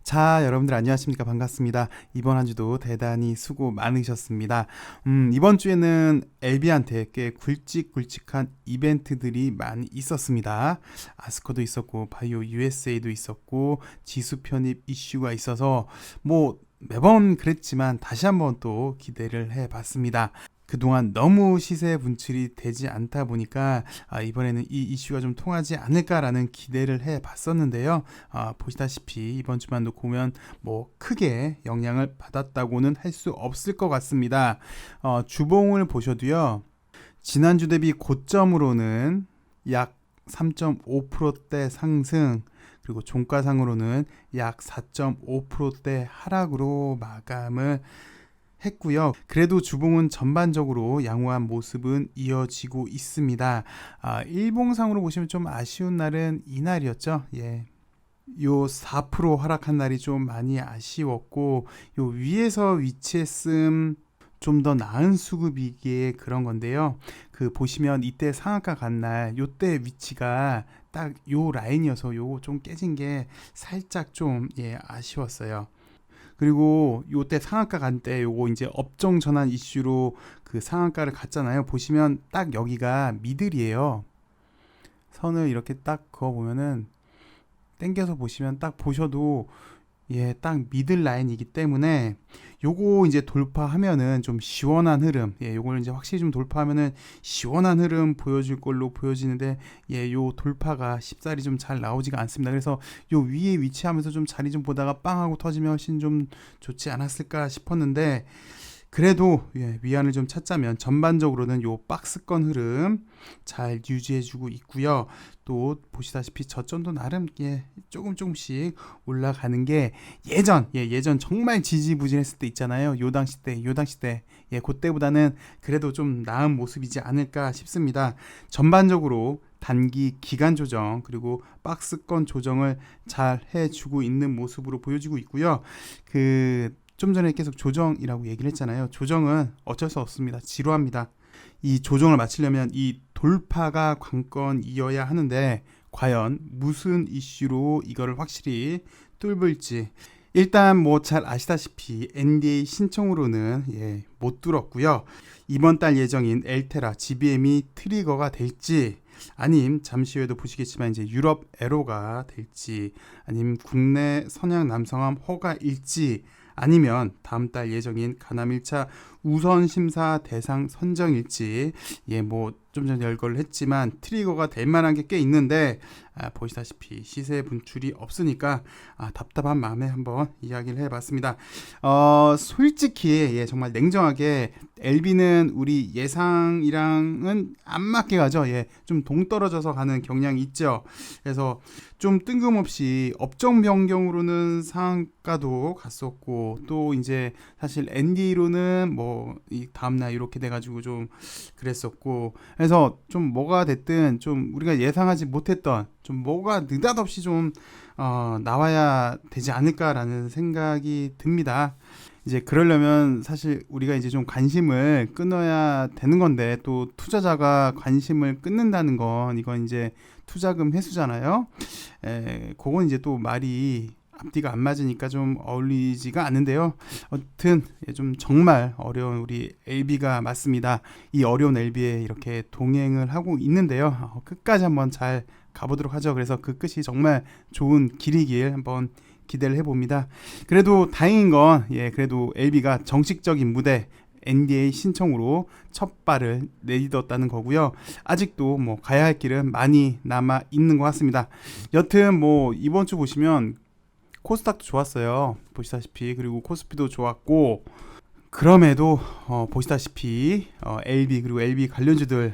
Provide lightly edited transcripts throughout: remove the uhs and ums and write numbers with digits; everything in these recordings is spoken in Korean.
자, 여러분들 안녕하십니까? 반갑습니다. 이번 한 주도 대단히 수고 많으셨습니다. 이번 주에는 LB한테 꽤 굵직굵직한 이벤트들이 많이 있었습니다. 아스코도 있었고, 바이오 USA도 있었고, 지수 편입 이슈가 있어서 뭐 매번 그랬지만 다시 한번 또 기대를 해봤습니다. 그동안 너무 시세 분출이 되지 않다 보니까 이번에는 이 이슈가 좀 통하지 않을까라는 기대를 해봤었는데요. 보시다시피 이번 주만 놓고 보면 뭐 크게 영향을 받았다고는 할 수 없을 것 같습니다. 주봉을 보셔도요. 지난주 대비 고점으로는 약 3.5%대 상승, 그리고 종가상으로는 약 4.5%대 하락으로 마감을 했고요. 그래도 주봉은 전반적으로 양호한 모습은 이어지고 있습니다. 일봉상으로 보시면 좀 아쉬운 날은 이날이었죠. 예. 요 4% 하락한 날이 좀 많이 아쉬웠고, 요 위에서 위치했음 좀 더 나은 수급이기에 그런 건데요. 그 보시면 이때 상한가 간 날 요때 위치가 딱 요 라인이어서 요거 좀 깨진 게 살짝 좀 아쉬웠어요. 그리고 요때 상한가 간 때 요거 이제 업종 전환 이슈로 그 상한가를 갔잖아요. 보시면 딱 여기가 미들이에요. 선을 이렇게 딱 그어 보면은 당겨서 보시면 딱 보셔도 딱 미들 라인이기 때문에 요거 이제 돌파하면은 좀 시원한 흐름, 요걸 이제 확실히 좀 돌파하면은 시원한 흐름 보여줄 걸로 보여지는데, 요 돌파가 쉽사리 좀 잘 나오지가 않습니다. 그래서 요 위에 위치하면서 좀 자리 좀 보다가 빵 하고 터지면 훨씬 좀 좋지 않았을까 싶었는데, 그래도 위안을 좀 찾자면 전반적으로는 요 박스권 흐름 잘 유지해주고 있고요. 또 보시다시피 저점도 나름 조금씩 올라가는 게 예전 정말 지지부진했을 때 있잖아요. 요 당시 때 그때보다는 그래도 좀 나은 모습이지 않을까 싶습니다. 전반적으로 단기 기간 조정 그리고 박스권 조정을 잘 해주고 있는 모습으로 보여지고 있고요. 좀 전에 계속 조정이라고 얘기를 했잖아요. 조정은 어쩔 수 없습니다. 지루합니다. 이 조정을 마치려면 이 돌파가 관건이어야 하는데, 과연 무슨 이슈로 이거를 확실히 뚫을지. 일단 뭐 잘 아시다시피 NDA 신청으로는 못 뚫었고요. 이번 달 예정인 엘테라 GBM이 트리거가 될지, 아님 잠시 후에도 보시겠지만 이제 유럽 에로가 될지, 아님 국내 선양 남성함 허가일지, 아니면 다음 달 예정인 가남 1차 우선 심사 대상 선정일지, 뭐 좀 전에 열거를 했지만 트리거가 될 만한 게 꽤 있는데, 보시다시피 시세 분출이 없으니까 답답한 마음에 한번 이야기를 해봤습니다. 솔직히 정말 냉정하게 LB는 우리 예상이랑은 안 맞게 가죠. 좀 동떨어져서 가는 경향이 있죠. 그래서 좀 뜬금없이 업종 변경으로는 상한가도 갔었고, 또 이제 사실 ND로는 뭐 이 다음날 이렇게 돼가지고 좀 그랬었고, 그래서 좀 뭐가 됐든 좀 우리가 예상하지 못했던 좀 뭐가 느닷없이 좀 나와야 되지 않을까라는 생각이 듭니다. 이제 그러려면 사실 우리가 이제 좀 관심을 끊어야 되는 건데, 또 투자자가 관심을 끊는다는 건 이건 이제 투자금 회수잖아요. 그건 이제 또 말이 앞뒤가 안 맞으니까 좀 어울리지가 않는데요. 아무튼 좀 정말 어려운 우리 LB가 맞습니다. 이 어려운 LB에 이렇게 동행을 하고 있는데요. 끝까지 한번 잘 가보도록 하죠. 그래서 그 끝이 정말 좋은 길이길 한번 기대를 해봅니다. 그래도 다행인 건 그래도 LB가 정식적인 무대 NDA 신청으로 첫 발을 내딛었다는 거고요. 아직도 뭐 가야 할 길은 많이 남아 있는 것 같습니다. 여튼 뭐 이번 주 보시면 코스닥도 좋았어요. 보시다시피. 그리고 코스피도 좋았고, 그럼에도 보시다시피 LB 그리고 LB 관련주들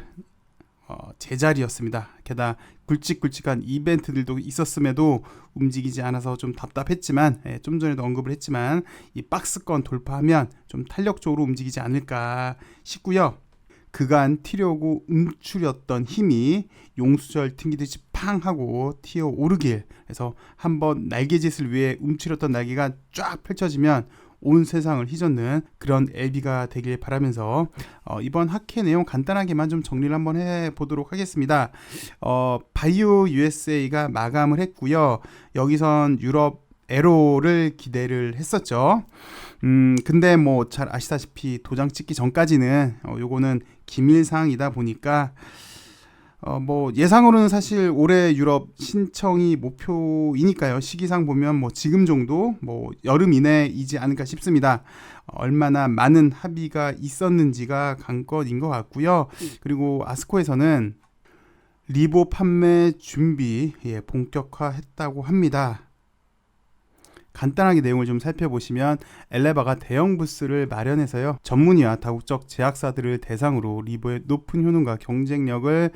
제자리였습니다. 게다가 굵직굵직한 이벤트들도 있었음에도 움직이지 않아서 좀 답답했지만, 좀 전에도 언급을 했지만 이 박스권 돌파하면 좀 탄력적으로 움직이지 않을까 싶고요. 그간 튀려고 움츠렸던 힘이 용수절 튕기듯이 팡 하고 튀어 오르길, 그래서 한번 날개짓을 위해 움츠렸던 날개가 쫙 펼쳐지면 온 세상을 휘젓는 그런 LB가 되길 바라면서 이번 학회 내용 간단하게만 좀 정리를 한번 해보도록 하겠습니다. 바이오 USA가 마감을 했고요. 여기선 유럽 에로를 기대를 했었죠. 근데 뭐 잘 아시다시피 도장 찍기 전까지는 요거는 기밀사항이다 보니까 뭐 예상으로는 사실 올해 유럽 신청이 목표이니까요. 시기상 보면 뭐 지금 정도 뭐 여름 이내이지 않을까 싶습니다. 얼마나 많은 합의가 있었는지가 관건인 것 같고요. 그리고 아스코에서는 리보 판매 준비 본격화했다고 합니다. 간단하게 내용을 좀 살펴보시면 엘레바가 대형 부스를 마련해서요. 전문의와 다국적 제약사들을 대상으로 리보의 높은 효능과 경쟁력을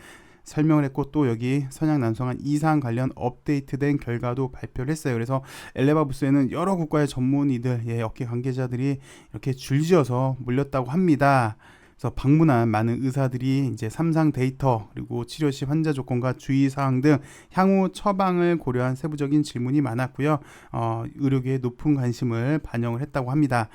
설명을 했고, 또 여기 선양난성한 이상 관련 업데이트된 결과도 발표를 했어요. 그래서 엘레바 부스에는 여러 국가의 전문의들, 업계 관계자들이 이렇게 줄지어서 몰렸다고 합니다. 그래서 방문한 많은 의사들이 이제 3상 데이터, 그리고 치료 시 환자 조건과 주의사항 등 향후 처방을 고려한 세부적인 질문이 많았고요. 의료계의 높은 관심을 반영을 했다고 합니다.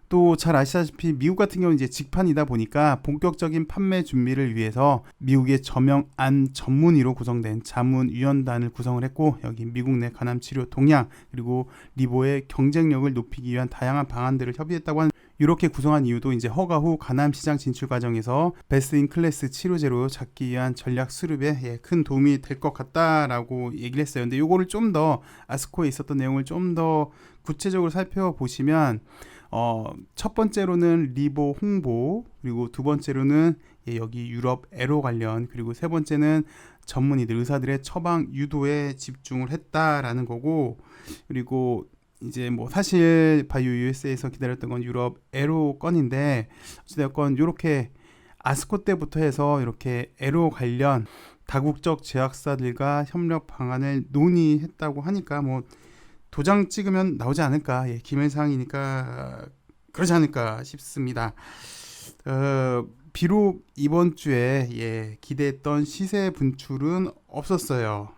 또 잘 아시다시피 미국 같은 경우는 이제 직판이다 보니까 본격적인 판매 준비를 위해서 미국의 저명 암 전문의로 구성된 자문위원단을 구성을 했고, 여기 미국 내 간암 치료 동향, 그리고 리보의 경쟁력을 높이기 위한 다양한 방안들을 협의했다고 하는, 이렇게 구성한 이유도 이제 허가 후 간암 시장 진출 과정에서 베스트 인 클래스 치료제로 잡기 위한 전략 수립에 큰 도움이 될 것 같다라고 얘기를 했어요. 근데 요거를 좀 더 아스코에 있었던 내용을 좀 더 구체적으로 살펴보시면 첫 번째로는 리보 홍보, 그리고 두 번째로는 여기 유럽 에로 관련, 그리고 세 번째는 전문의들, 의사들의 처방 유도에 집중을 했다라는 거고, 그리고 이제 뭐 사실 바이오 USA에서 기다렸던 건 유럽 에로 건인데, 어찌되었건 이렇게 아스코 때부터 해서 이렇게 에로 관련 다국적 제약사들과 협력 방안을 논의했다고 하니까 뭐 도장 찍으면 나오지 않을까, 기밀사항이니까 그러지 않을까 싶습니다. 비록 이번 주에 기대했던 시세 분출은 없었어요.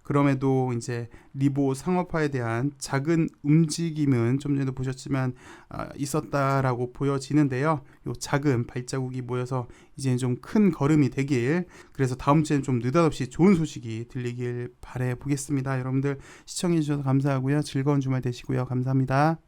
그럼에도 이제 리보 상업화에 대한 작은 움직임은 좀 전에도 보셨지만 있었다라고 보여지는데요. 요 작은 발자국이 모여서 이제는 좀 큰 걸음이 되길, 그래서 다음 주에는 좀 느닷없이 좋은 소식이 들리길 바래 보겠습니다. 여러분들 시청해 주셔서 감사하고요. 즐거운 주말 되시고요. 감사합니다.